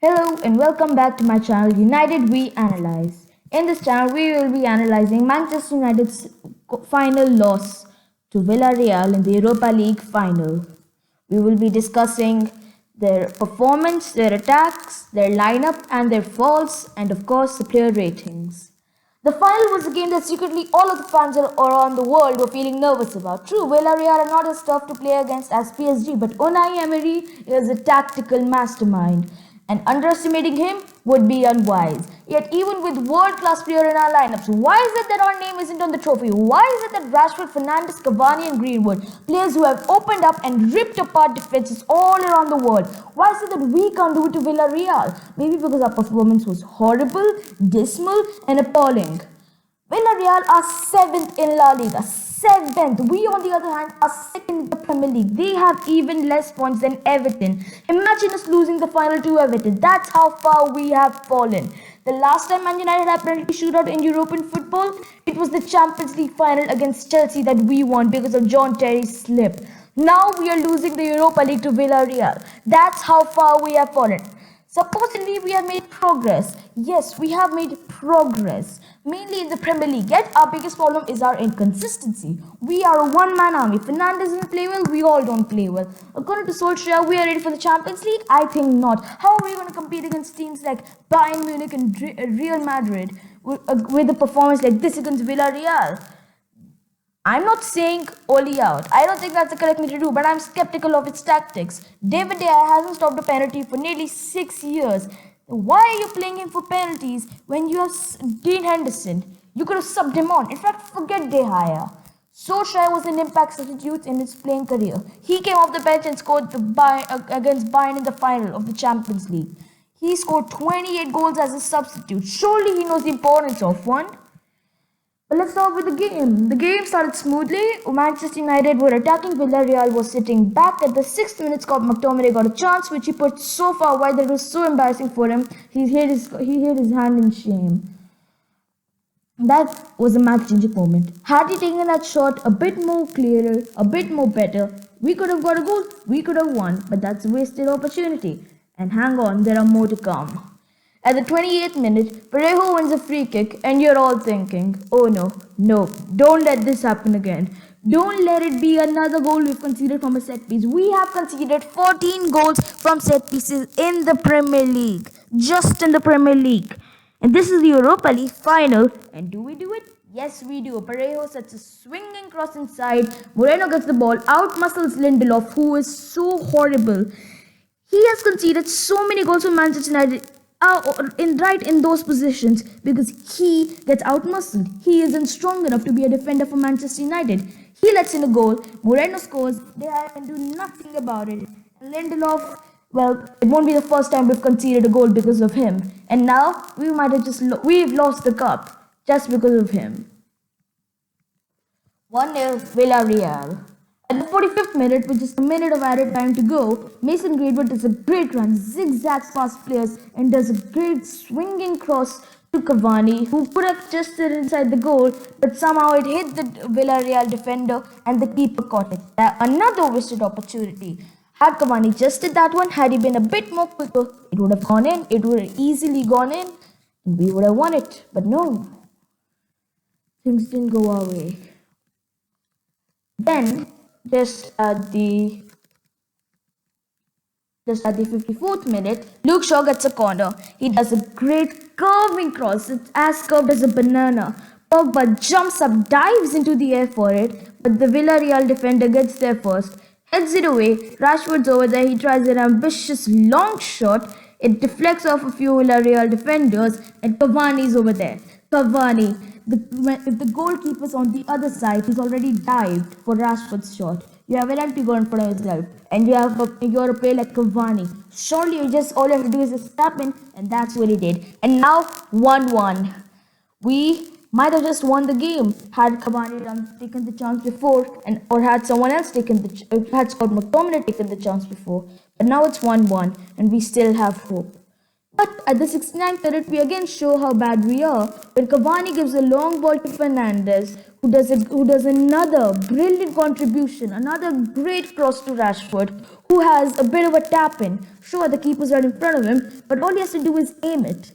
Hello and welcome back to my channel United We Analyze. In this channel, we will be analyzing Manchester United's final loss to Villareal in the Europa League Final. We will be discussing their performance, their attacks, their lineup and their faults, and of course the player ratings. The final was a game that secretly all of the fans around the world were feeling nervous about. True, Villareal are not as tough to play against as PSG, but Unai Emery is a tactical mastermind, and underestimating him would be unwise. Yet even with world-class players in our lineups, why is it that our name isn't on the trophy? Why is it that Rashford, Fernandes, Cavani and Greenwood, players who have opened up and ripped apart defenses all around the world, why is it that we can't do it to Villareal? Maybe because our performance was horrible, dismal and appalling. Villareal are 7th in La Liga. 7th. We, on the other hand, are 2nd in the Premier League. They have even less points than Everton. Imagine us losing the final to Everton. That's how far we have fallen. The last time Man United had a penalty shootout in European football, it was the Champions League final against Chelsea that we won because of John Terry's slip. Now we are losing the Europa League to Villareal. That's how far we have fallen. Supposedly, we have made progress. Yes, we have made progress, mainly in the Premier League. Yet, our biggest problem is our inconsistency. We are a one-man army. Fernandes doesn't play well, we all don't play well. According to Solskjaer, we are ready for the Champions League? I think not. How are we going to compete against teams like Bayern Munich and Real Madrid with a performance like this against Villareal? I'm not saying Oli out. I don't think that's the correct thing to do, but I'm skeptical of its tactics. David De Gea hasn't stopped a penalty for nearly 6 years. Why are you playing him for penalties when you have Dean Henderson? You could have subbed him on. In fact, forget De Gea. Solskjaer was an impact substitute in his playing career. He came off the bench and scored against Bayern in the final of the Champions League. He scored 28 goals as a substitute. Surely he knows the importance of one. But let's start with the game. The game started smoothly. Manchester United were attacking. Villareal was sitting back. At the 6th minute, Scott McTominay got a chance, which he put so far wide that it was so embarrassing for him. He hid his hand in shame. That was a match-changing moment. Had he taken that shot a bit more clearer, a bit more better, we could have got a goal. We could have won. But that's a wasted opportunity. And hang on, there are more to come. At the 28th minute, Parejo wins a free kick and you're all thinking, oh no, don't let this happen again. Don't let it be another goal we've conceded from a set piece. We have conceded 14 goals from set pieces in the Premier League. Just in the Premier League. And this is the Europa League final. And do we do it? Yes, we do. Parejo sets a swinging cross inside. Moreno gets the ball, out-muscles Lindelof, who is so horrible. He has conceded so many goals for Manchester United right in those positions because he gets out-muscled. He isn't strong enough to be a defender for Manchester United. He lets in a goal. Moreno scores. They can do nothing about it. And Lindelof, well, it won't be the first time we've conceded a goal because of him. And now we've lost the cup just because of him. 1-0 Villareal. At the 45th minute, with just a minute of added time to go, Mason Greenwood does a great run, zigzags past players, and does a great swinging cross to Cavani, who could have just stood inside the goal, but somehow it hit the Villareal defender and the keeper caught it. Another wasted opportunity. Had Cavani just did that one, had he been a bit more quicker, it would have gone in, it would have easily gone in, and we would have won it. But no, things didn't go our way. Then, just at the 54th minute, Luke Shaw gets a corner. He does a great curving cross. It's as curved as a banana. Pogba jumps up, dives into the air for it, but the Villareal defender gets there first, heads it away. Rashford's over there. He tries an ambitious long shot. It deflects off a few Villareal defenders, and Cavani's over there. Cavani, if the goalkeeper's on the other side, he's already dived for Rashford's shot. You have an empty goal in front of yourself, and you're a player like Cavani. Surely all you have to do is just tap in, and that's what he did. And now 1-1. We might have just won the game had Cavani taken the chance before, or had someone else had Scott McTominay taken the chance before. But now it's 1-1, and we still have hope. But at the 69th minute, we again show how bad we are. When Cavani gives a long ball to Fernandes, who does another brilliant contribution, another great cross to Rashford, who has a bit of a tap in. Sure, the keeper's right in front of him, but all he has to do is aim it.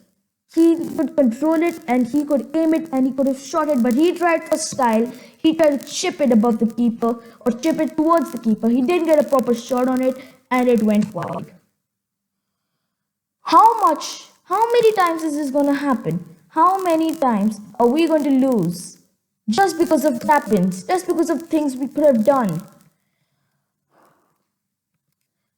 He could control it and he could aim it and he could have shot it, but he tried for style. He tried to chip it above the keeper or chip it towards the keeper. He didn't get a proper shot on it and it went wide. How many times is this going to happen? How many times are we going to lose? Just because of tap-ins, just because of things we could have done.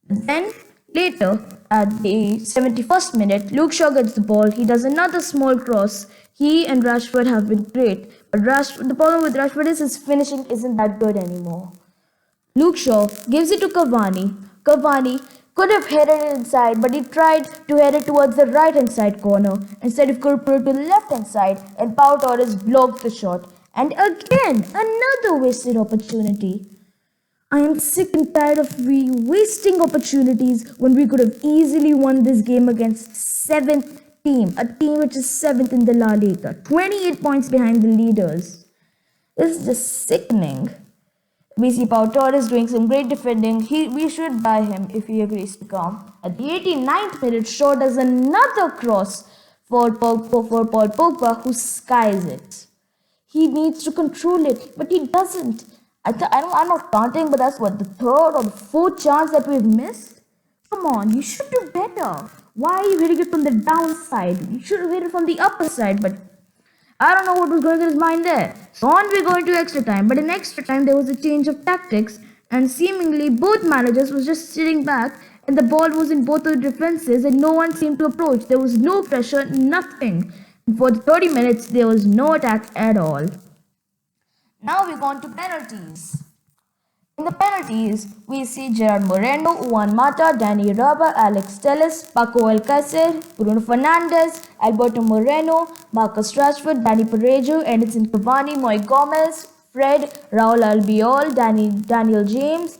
Then, later, at the 71st minute, Luke Shaw gets the ball. He does another small cross. He and Rashford have been great. But the problem with Rashford is his finishing isn't that good anymore. Luke Shaw gives it to Cavani. Cavani could have headed it inside, but he tried to head it towards the right hand side corner. Instead, he could have put it to the left hand side, and Pau Torres blocked the shot. And again, another wasted opportunity. I am sick and tired of wasting opportunities when we could have easily won this game against 7th team, a team which is 7th in the La Liga, 28 points behind the leaders. This is just sickening. We see Pau Torres doing some great defending. We should buy him if he agrees to come. At the 89th minute, Shaw does another cross for Paul Pogba, who skies it. He needs to control it, but he doesn't. I'm not counting, but that's what, the third or the fourth chance that we've missed? Come on, you should do better. Why are you hitting it from the downside? You should have hit it from the upper side, but I don't know what was going in his mind there. So on we go into extra time, but in extra time there was a change of tactics, and seemingly both managers was just sitting back, and the ball was in both of the defenses, and no one seemed to approach. There was no pressure, nothing. For the 30 minutes, there was no attack at all. Now we go on to penalties. In the penalties, we see Gerard Moreno, Juan Mata, Dani Raba, Alex Telles, Paco Alcacer, Bruno Fernandes, Alberto Moreno, Marcus Rashford, Danny Parejo, Edinson Cavani, Moy Gomez, Fred, Raul Albiol, Daniel James,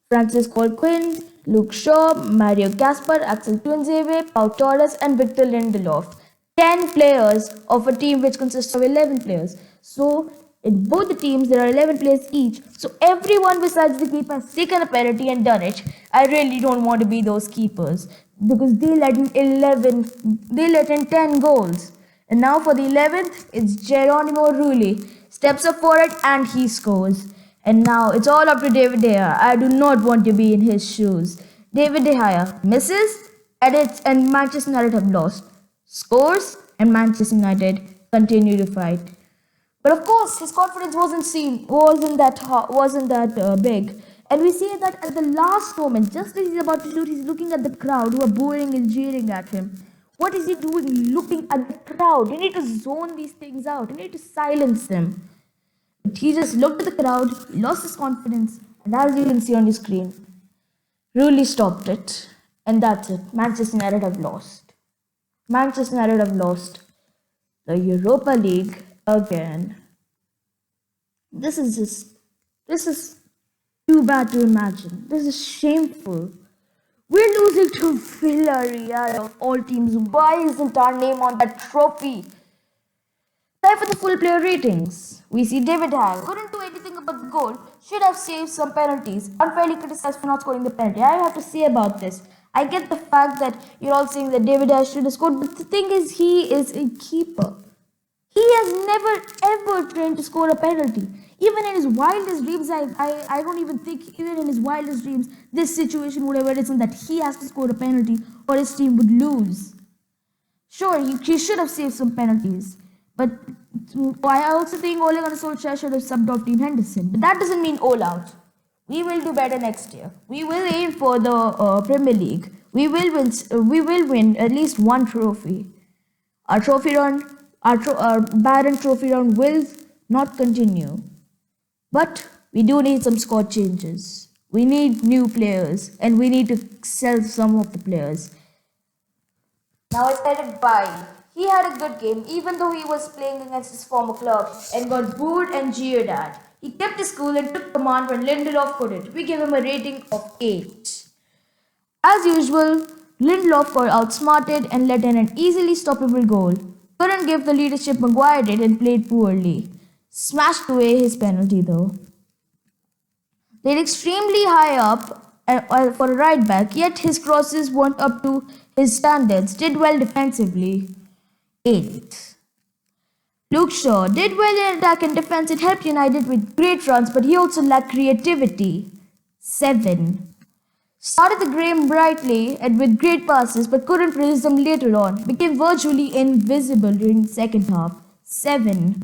Francis Colquin, Luke Shaw, Mario Gaspar, Axel Tuanzebe, Pau Torres, and Victor Lindelof. 10 players of a team which consists of 11 players. So, in both the teams, there are 11 players each. So, everyone besides the keeper has taken a penalty and done it. I really don't want to be those keepers because they let in 10 goals. And now for the 11th, it's Geronimo Rulli. Steps up for it and he scores. And now it's all up to David De Gea. I do not want to be in his shoes. David De Gea misses, edits, and Manchester United have lost. Scores, and Manchester United continue to fight. But of course, his confidence wasn't that big. And we see that at the last moment, just as he's about to shoot, he's looking at the crowd who are booing and jeering at him. What is he doing looking at the crowd? You need to zone these things out. You need to silence them. But he just looked at the crowd, lost his confidence, and as you can see on your screen, really stopped it. And that's it. Manchester United have lost. Manchester United have lost the Europa League again. This is too bad to imagine. This is shameful. We're losing to Villareal of all teams. Why isn't our name on that trophy? Time for the full player ratings. We see David De Gea couldn't do anything about the goal. Should have saved some penalties. Unfairly criticized for not scoring the penalty. I have to say about this. I get the fact that you're all saying that David De Gea should have scored, but the thing is, he is a keeper. He has never ever trained to score a penalty. Even in his wildest dreams, I don't even think, even in his wildest dreams, this situation would have arisen that he has to score a penalty or his team would lose. Sure, he should have saved some penalties. But I also think Ole Gunnar Solskjaer should have subbed off Dean Henderson. But that doesn't mean all out. We will do better next year. We will aim for the Premier League. We will win at least one trophy. Our trophy run, our Baron trophy run will not continue. But we do need some squad changes. We need new players and we need to sell some of the players. Now I said it bye. He had a good game even though he was playing against his former club and got booed and jeered at. He kept his cool and took command when Lindelof couldn't. We gave him a rating of 8. As usual, Lindelof got outsmarted and let in an easily stoppable goal. Couldn't give the leadership Maguire did and played poorly. Smashed away his penalty though. Played extremely high up for a right back, yet his crosses weren't up to his standards. Did well defensively. 8. Luke Shaw did well in attack and defense. It helped United with great runs, but he also lacked creativity. 7. Started the game brightly and with great passes, but couldn't produce them later on. Became virtually invisible during the second half. 7.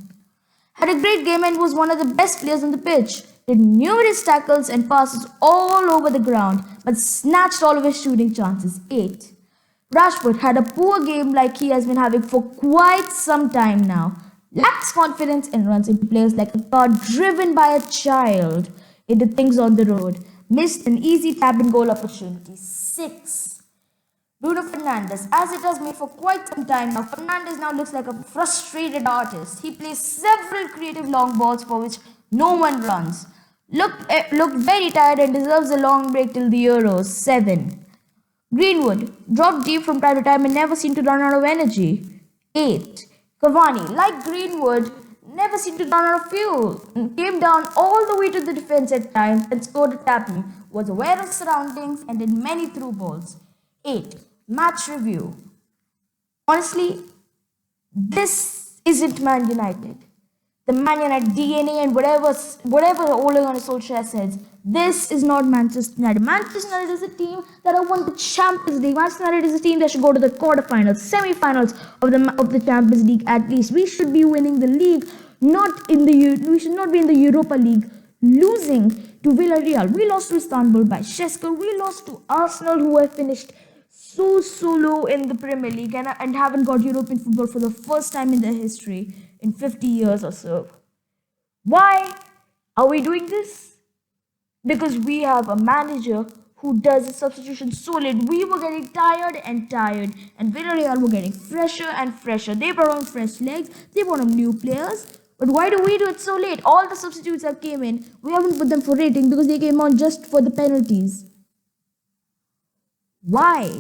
Had a great game and was one of the best players on the pitch. Did numerous tackles and passes all over the ground, but snatched all of his shooting chances. 8. Rashford had a poor game like he has been having for quite some time now. Lacks confidence and runs into players like a car driven by a child into things on the road. Missed an easy tap and goal opportunity. 6. Bruno Fernandes, as it has made for quite some time now, Fernandes now looks like a frustrated artist. He plays several creative long balls for which no one runs. Looked very tired and deserves a long break till the Euros. 7. Greenwood, dropped deep from time to time and never seemed to run out of energy. 8. Cavani, like Greenwood, never seemed to run out of fuel. Came down all the way to the defense at times and scored a tap-in. Was aware of surroundings and did many through balls. 8. Match review. Honestly, this isn't Man United. The Man United DNA and whatever Ole Gunnar Solskjaer says, this is not Manchester United. Manchester United is a team that have won the Champions League. Manchester United is a team that should go to the quarterfinals, semi-finals of the Champions League at least. We should be winning the league, we should not be in the Europa League, losing to Villareal. We lost to Istanbul by Shesker. We lost to Arsenal, who have finished so low in the Premier League and haven't got European football for the first time in their history in 50 years or so. Why are we doing this? Because we have a manager who does the substitution so late. We were getting tired, and Villareal were getting fresher and fresher. They brought on fresh legs, they brought on new players. But why do we do it so late? All the substitutes have came in. We haven't put them for rating because they came on just for the penalties. Why?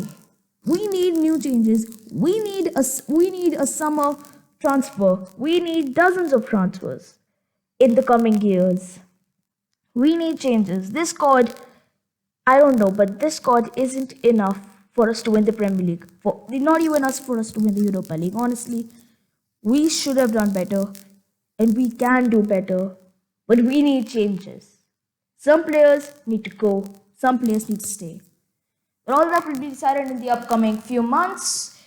We need new changes. We need a summer transfer. We need dozens of transfers in the coming years. We need changes. This squad, I don't know, but this squad isn't enough for us to win the Premier League. Not even for us to win the Europa League. Honestly, we should have done better, and we can do better, but we need changes. Some players need to go. Some players need to stay. But all that will be decided in the upcoming few months.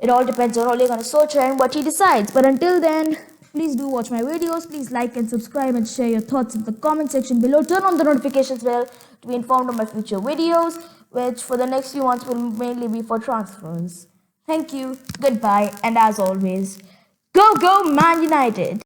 It all depends on Ole Gunnar Solskjaer and what he decides. But until then, please do watch my videos. Please like and subscribe and share your thoughts in the comment section below. Turn on the notifications bell to be informed of my future videos, which for the next few months will mainly be for transfers. Thank you, goodbye, and as always, go Man United!